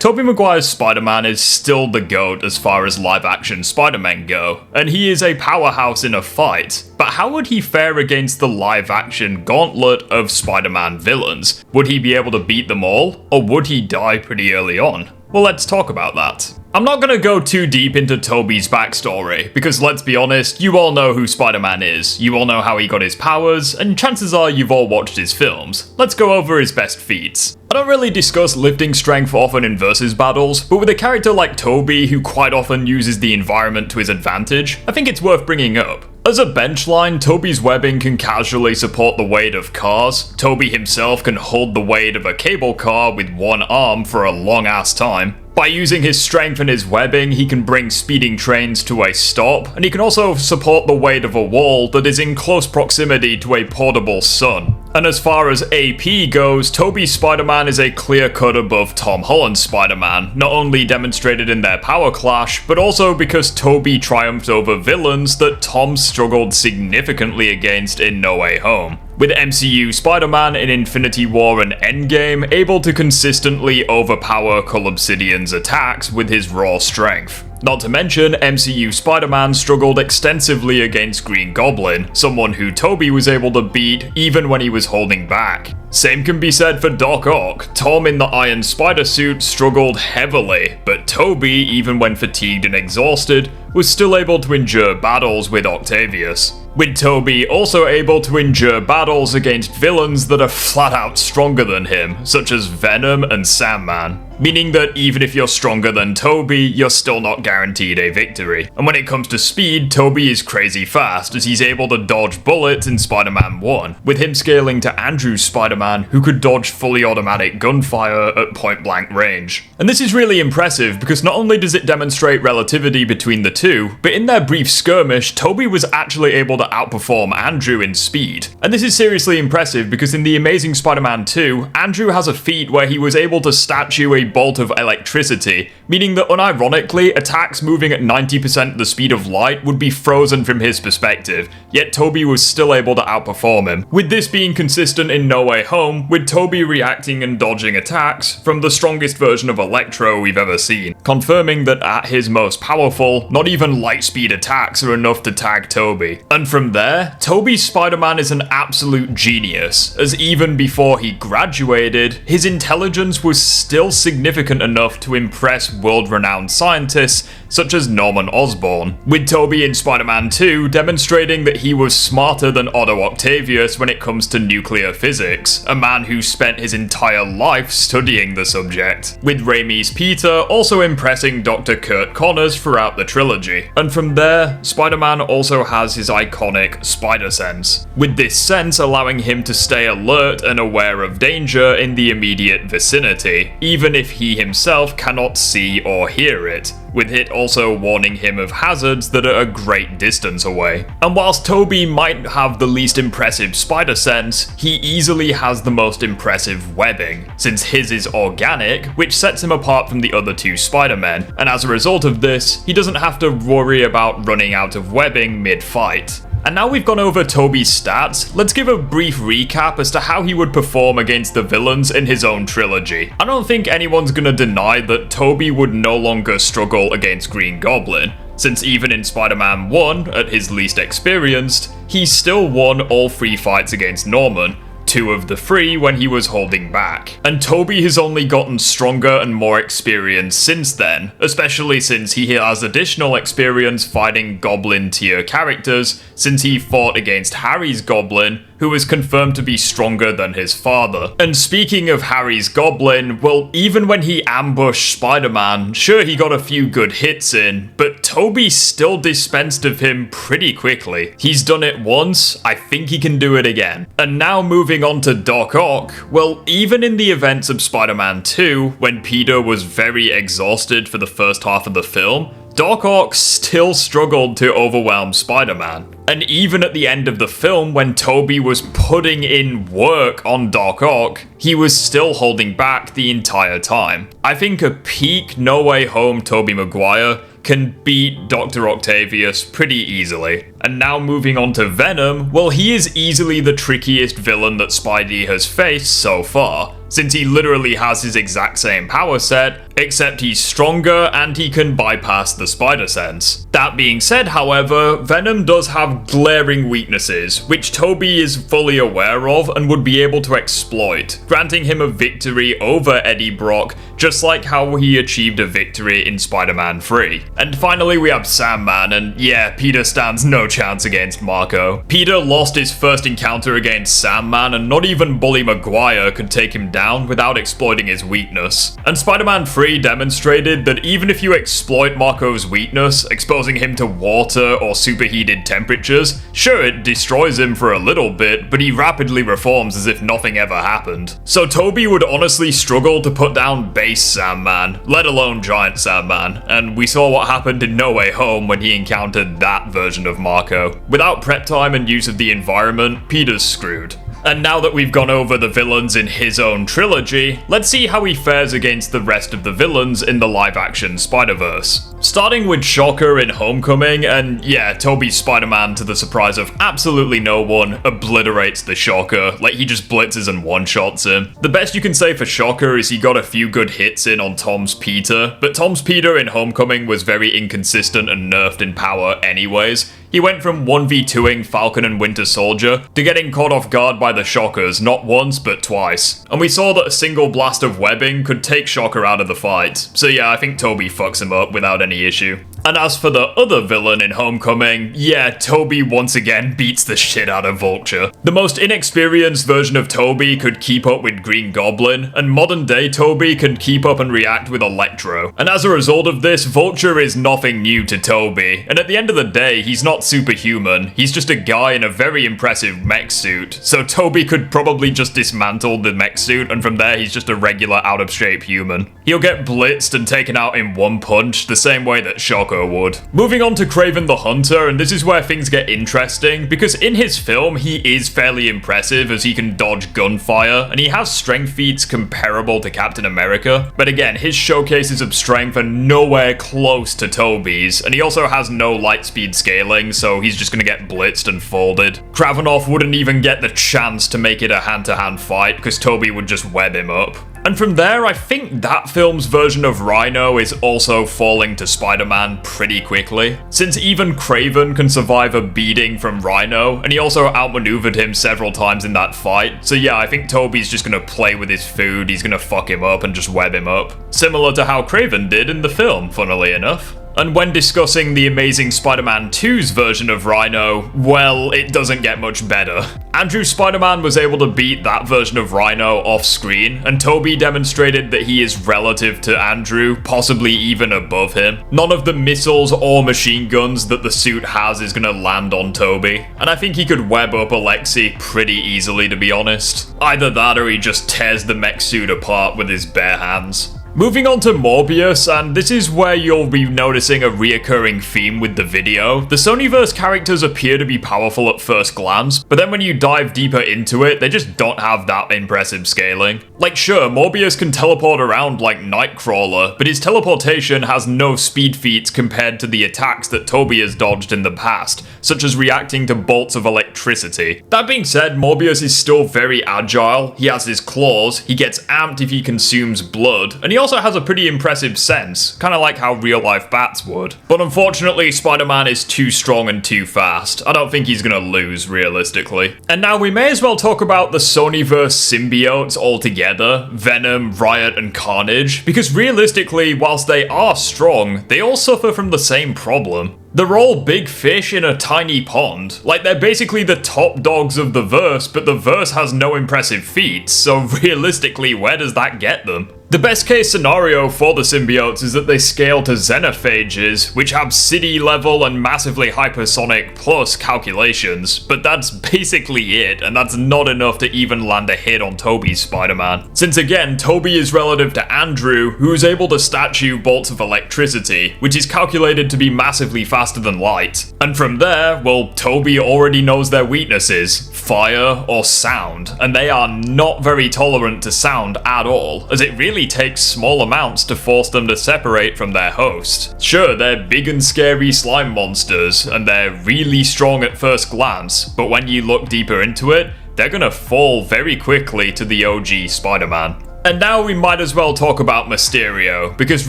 Tobey Maguire's Spider-Man is still the GOAT as far as live-action Spider-Men go, and he is a powerhouse in a fight. But how would he fare against the live-action Gauntlet of Spider-Man villains? Would he be able to beat them all, or would he die pretty early on? Well, let's talk about that. I'm not gonna go too deep into Tobey's backstory, because let's be honest, you all know who Spider-Man is, you all know how he got his powers, and chances are you've all watched his films. Let's go over his best feats. I don't really discuss lifting strength often in versus battles, but with a character like Tobey who quite often uses the environment to his advantage, I think it's worth bringing up. As a bench line, Tobey's webbing can casually support the weight of cars. Tobey himself can hold the weight of a cable car with one arm for a long ass time. By using his strength and his webbing, he can bring speeding trains to a stop, and he can also support the weight of a wall that is in close proximity to a portable sun. And as far as AP goes, Tobey's Spider-Man is a clear cut above Tom Holland's Spider-Man, not only demonstrated in their power clash, but also because Tobey triumphed over villains that Tom struggled significantly against in No Way Home. With MCU Spider-Man in Infinity War and Endgame able to consistently overpower Cull Obsidian's attacks with his raw strength. Not to mention, MCU Spider-Man struggled extensively against Green Goblin, someone who Tobey was able to beat even when he was holding back. Same can be said for Doc Ock. Tom in the Iron Spider suit struggled heavily, but Tobey, even when fatigued and exhausted, was still able to endure battles with Octavius. With Tobey also able to endure battles against villains that are flat out stronger than him, such as Venom and Sandman. Meaning that even if you're stronger than Tobey, you're still not guaranteed a victory. And when it comes to speed, Tobey is crazy fast, as he's able to dodge bullets in Spider-Man 1, with him scaling to Andrew's Spider-Man, who could dodge fully automatic gunfire at point-blank range. And this is really impressive, because not only does it demonstrate relativity between the two, but in their brief skirmish, Tobey was actually able to outperform Andrew in speed. And this is seriously impressive, because in The Amazing Spider-Man 2, Andrew has a feat where he was able to statue a bolt of electricity, meaning that unironically, attacks moving at 90% the speed of light would be frozen from his perspective, yet Tobey was still able to outperform him. With this being consistent in No Way Home, with Tobey reacting and dodging attacks from the strongest version of Electro we've ever seen, confirming that at his most powerful, not even light speed attacks are enough to tag Tobey. And from there, Tobey's Spider-Man is an absolute genius, as even before he graduated, his intelligence was still significant enough to impress world-renowned scientists such as Norman Osborn, with Tobey in Spider-Man 2 demonstrating that he was smarter than Otto Octavius when it comes to nuclear physics, a man who spent his entire life studying the subject, with Raimi's Peter also impressing Dr. Kurt Connors throughout the trilogy. And from there, Spider-Man also has his iconic spider sense, with this sense allowing him to stay alert and aware of danger in the immediate vicinity, even if he himself cannot see or hear it, with it also warning him of hazards that are a great distance away. And whilst Tobey might have the least impressive spider sense, he easily has the most impressive webbing, since his is organic, which sets him apart from the other two Spider-Men, and as a result of this, he doesn't have to worry about running out of webbing mid-fight. And now we've gone over Tobey's stats, let's give a brief recap as to how he would perform against the villains in his own trilogy. I don't think anyone's gonna deny that Tobey would no longer struggle against Green Goblin, since even in Spider-Man 1, at his least experienced, he still won all 3 fights against Norman, 2 of the 3 when he was holding back. And Tobey has only gotten stronger and more experienced since then, especially since he has additional experience fighting Goblin tier characters, since he fought against Harry's Goblin, who was confirmed to be stronger than his father. And speaking of Harry's Goblin, well, even when he ambushed Spider-Man, sure he got a few good hits in, but Tobey still dispensed of him pretty quickly. He's done it once, I think he can do it again. And now moving on to Doc Ock, well, even in the events of Spider-Man 2, when Peter was very exhausted for the first half of the film, Doc Ock still struggled to overwhelm Spider-Man. And even at the end of the film, when Tobey was putting in work on Doc Ock, he was still holding back the entire time. I think a peak No Way Home Tobey Maguire can beat Dr. Octavius pretty easily. And now moving on to Venom, well, he is easily the trickiest villain that Spidey has faced so far, since he literally has his exact same power set, except he's stronger and he can bypass the spider sense. That being said, however, Venom does have glaring weaknesses, which Tobey is fully aware of and would be able to exploit, granting him a victory over Eddie Brock, just like how he achieved a victory in Spider-Man 3. And finally we have Sandman, and yeah, Peter stands no chance against Marco. Peter lost his first encounter against Sandman, and not even Bully Maguire could take him down without exploiting his weakness. And Spider-Man 3 demonstrated that even if you exploit Marco's weakness, exposing him to water or superheated temperatures, sure, it destroys him for a little bit, but he rapidly reforms as if nothing ever happened. So Tobey would honestly struggle to put down base Sandman, let alone giant Sandman, and we saw what happened in No Way Home when he encountered that version of Marco. Without prep time and use of the environment, Peter's screwed. And now that we've gone over the villains in his own trilogy, let's see how he fares against the rest of the villains in the live-action Spider-Verse. Starting with Shocker in Homecoming, and yeah, Tobey's Spider-Man, to the surprise of absolutely no one, obliterates the Shocker, like he just blitzes and one-shots him. The best you can say for Shocker is he got a few good hits in on Tom's Peter, but Tom's Peter in Homecoming was very inconsistent and nerfed in power anyways. He went from 1v2ing Falcon and Winter Soldier to getting caught off guard by the Shockers not once but twice. And we saw that a single blast of webbing could take Shocker out of the fight. So yeah, I think Tobey fucks him up without any issue. And as for the other villain in Homecoming, yeah, Tobey once again beats the shit out of Vulture. The most inexperienced version of Tobey could keep up with Green Goblin, and modern day Tobey can keep up and react with Electro. And as a result of this, Vulture is nothing new to Tobey, and at the end of the day, he's not superhuman, he's just a guy in a very impressive mech suit, so Tobey could probably just dismantle the mech suit, and from there he's just a regular out of shape human. He'll get blitzed and taken out in one punch, the same way that Shocker would. Moving on to Kraven the Hunter, and this is where things get interesting, because in his film he is fairly impressive as he can dodge gunfire, and he has strength feats comparable to Captain America, but again, his showcases of strength are nowhere close to Tobey's, and he also has no light speed scaling, so he's just gonna get blitzed and folded. Kravinoff wouldn't even get the chance to make it a hand-to-hand fight, because Tobey would just web him up. And from there, I think that film's version of Rhino is also falling to Spider-Man pretty quickly, since even Kraven can survive a beating from Rhino, and he also outmaneuvered him several times in that fight, so yeah, I think Tobey's just gonna play with his food, he's gonna fuck him up and just web him up. Similar to how Kraven did in the film, funnily enough. And when discussing the Amazing Spider-Man 2's version of Rhino, well, it doesn't get much better. Andrew Spider-Man was able to beat that version of Rhino off screen, and Tobey demonstrated that he is relative to Andrew, possibly even above him. None of the missiles or machine guns that the suit has is gonna land on Tobey, and I think he could web up Alexei pretty easily, to be honest. Either that or he just tears the mech suit apart with his bare hands. Moving on to Morbius, and this is where you'll be noticing a reoccurring theme with the video. The Sonyverse characters appear to be powerful at first glance, but then when you dive deeper into it, they just don't have that impressive scaling. Like sure, Morbius can teleport around like Nightcrawler, but his teleportation has no speed feats compared to the attacks that Tobey has dodged in the past, such as reacting to bolts of electricity. That being said, Morbius is still very agile, he has his claws, he gets amped if he consumes blood, and he also has a pretty impressive sense, kinda like how real-life bats would. But unfortunately, Spider-Man is too strong and too fast. I don't think he's gonna lose, realistically. And now we may as well talk about the Sonyverse symbiotes altogether, Venom, Riot, and Carnage, because realistically, whilst they are strong, they all suffer from the same problem. They're all big fish in a tiny pond. Like, they're basically the top dogs of the verse, but the verse has no impressive feats, so realistically, where does that get them? The best case scenario for the symbiotes is that they scale to xenophages, which have city level and massively hypersonic plus calculations, but that's basically it, and that's not enough to even land a hit on Tobey's Spider-Man. Since again, Tobey is relative to Andrew, who is able to statue bolts of electricity, which is calculated to be massively faster than light. And from there, well, Tobey already knows their weaknesses. fire, or sound, and they are not very tolerant to sound at all, as it really takes small amounts to force them to separate from their host. Sure, they're big and scary slime monsters, and they're really strong at first glance, but when you look deeper into it, they're gonna fall very quickly to the OG Spider-Man. And now we might as well talk about Mysterio, because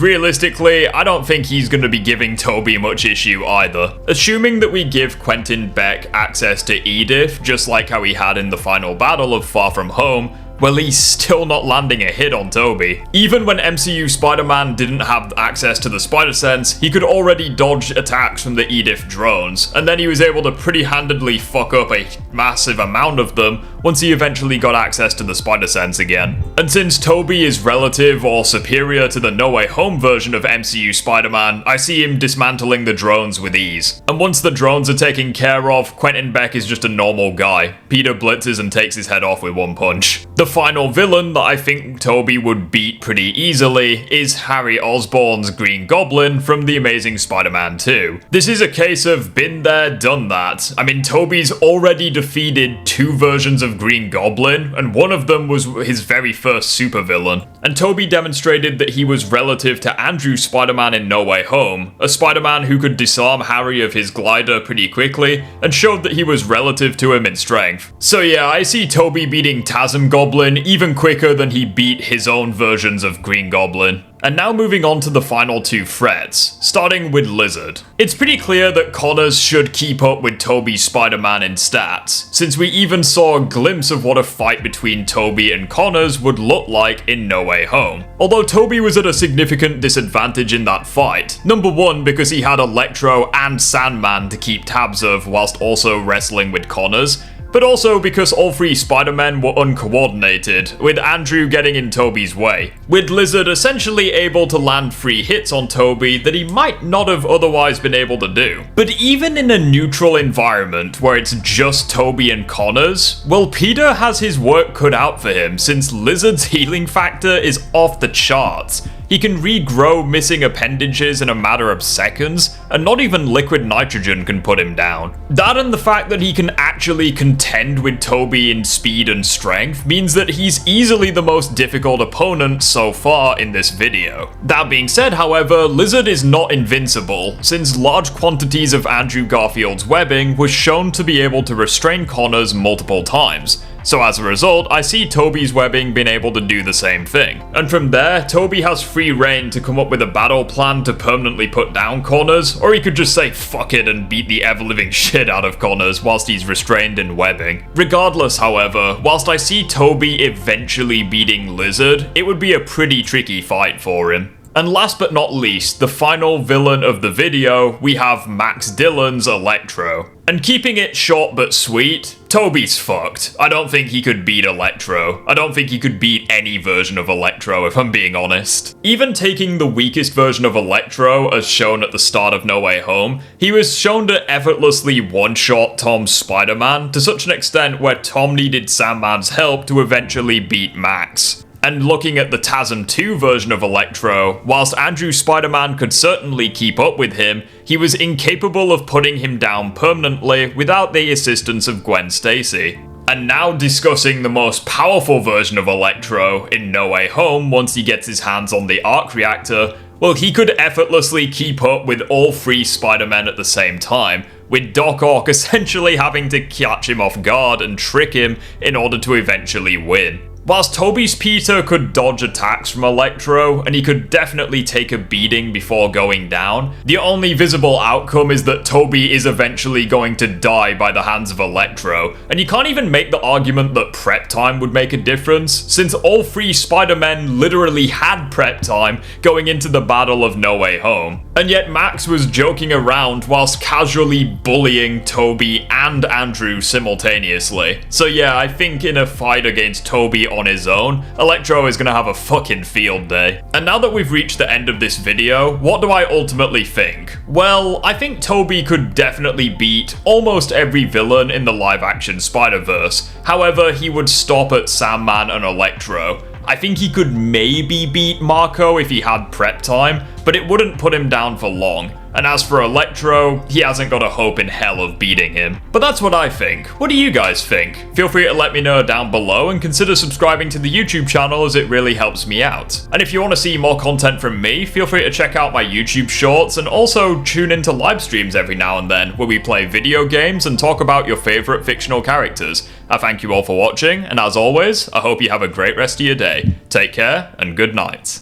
realistically, I don't think he's going to be giving Tobey much issue either. Assuming that we give Quentin Beck access to Edith, just like how he had in the final battle of Far From Home, well, he's still not landing a hit on Tobey. Even when MCU Spider-Man didn't have access to the Spider-Sense, he could already dodge attacks from the Edith drones, and then he was able to pretty handedly fuck up a massive amount of them once he eventually got access to the Spider-Sense again. And since Tobey is relative or superior to the No Way Home version of MCU Spider-Man, I see him dismantling the drones with ease. And once the drones are taken care of, Quentin Beck is just a normal guy. Peter blitzes and takes his head off with one punch. The final villain that I think Tobey would beat pretty easily is Harry Osborn's Green Goblin from The Amazing Spider-Man 2. This is a case of been there, done that. I mean, Tobey's already defeated 2 versions of Green Goblin, and one of them was his very first supervillain. And Tobey demonstrated that he was relative to Andrew Spider-Man in No Way Home, a Spider-Man who could disarm Harry of his glider pretty quickly, and showed that he was relative to him in strength. So yeah, I see Tobey beating TASM Goblin even quicker than he beat his own versions of Green Goblin. And now moving on to the final 2 threats, starting with Lizard. It's pretty clear that Connors should keep up with Tobey's Spider-Man in stats, since we even saw a glimpse of what a fight between Tobey and Connors would look like in No Way Home. Although Tobey was at a significant disadvantage in that fight, number 1 because he had Electro and Sandman to keep tabs of whilst also wrestling with Connors, but also because all 3 Spider-Men were uncoordinated, with Andrew getting in Tobey's way, with Lizard essentially able to land 3 hits on Tobey that he might not have otherwise been able to do. But even in a neutral environment where it's just Tobey and Connors, well, Peter has his work cut out for him since Lizard's healing factor is off the charts. He can regrow missing appendages in a matter of seconds, and not even liquid nitrogen can put him down. That and the fact that he can actually contend with Tobey in speed and strength means that he's easily the most difficult opponent so far in this video. That being said, however, Lizard is not invincible, since large quantities of Andrew Garfield's webbing was shown to be able to restrain Connors multiple times. So as a result, I see Tobey's webbing being able to do the same thing. And from there, Tobey has free reign to come up with a battle plan to permanently put down Connors, or he could just say fuck it and beat the ever-living shit out of Connors whilst he's restrained in webbing. Regardless, however, whilst I see Tobey eventually beating Lizard, it would be a pretty tricky fight for him. And last but not least, the final villain of the video, we have Max Dillon's Electro. And keeping it short but sweet, Tobey's fucked. I don't think he could beat Electro. I don't think he could beat any version of Electro, if I'm being honest. Even taking the weakest version of Electro, as shown at the start of No Way Home, he was shown to effortlessly one-shot Tom's Spider-Man to such an extent where Tom needed Sandman's help to eventually beat Max. And looking at the TASM 2 version of Electro, whilst Andrew Spider-Man could certainly keep up with him, he was incapable of putting him down permanently without the assistance of Gwen Stacy. And now discussing the most powerful version of Electro in No Way Home once he gets his hands on the arc reactor, well, he could effortlessly keep up with all 3 Spider-Men at the same time, with Doc Ock essentially having to catch him off guard and trick him in order to eventually win. Whilst Tobey's Peter could dodge attacks from Electro, and he could definitely take a beating before going down, the only visible outcome is that Tobey is eventually going to die by the hands of Electro, and you can't even make the argument that prep time would make a difference, since all 3 Spider-Men literally had prep time going into the Battle of No Way Home. And yet Max was joking around whilst casually bullying Tobey and Andrew simultaneously. So yeah, I think in a fight against Tobey on his own, Electro is gonna have a fucking field day. And now that we've reached the end of this video, what do I ultimately think? Well, I think Tobey could definitely beat almost every villain in the live-action Spider-Verse. However, he would stop at Sandman and Electro. I think he could maybe beat Marco if he had prep time, but it wouldn't put him down for long. And as for Electro, he hasn't got a hope in hell of beating him. But that's what I think. What do you guys think? Feel free to let me know down below and consider subscribing to the YouTube channel as it really helps me out. And if you want to see more content from me, feel free to check out my YouTube shorts and also tune into live streams every now and then where we play video games and talk about your favourite fictional characters. I thank you all for watching, and as always, I hope you have a great rest of your day. Take care, and good night.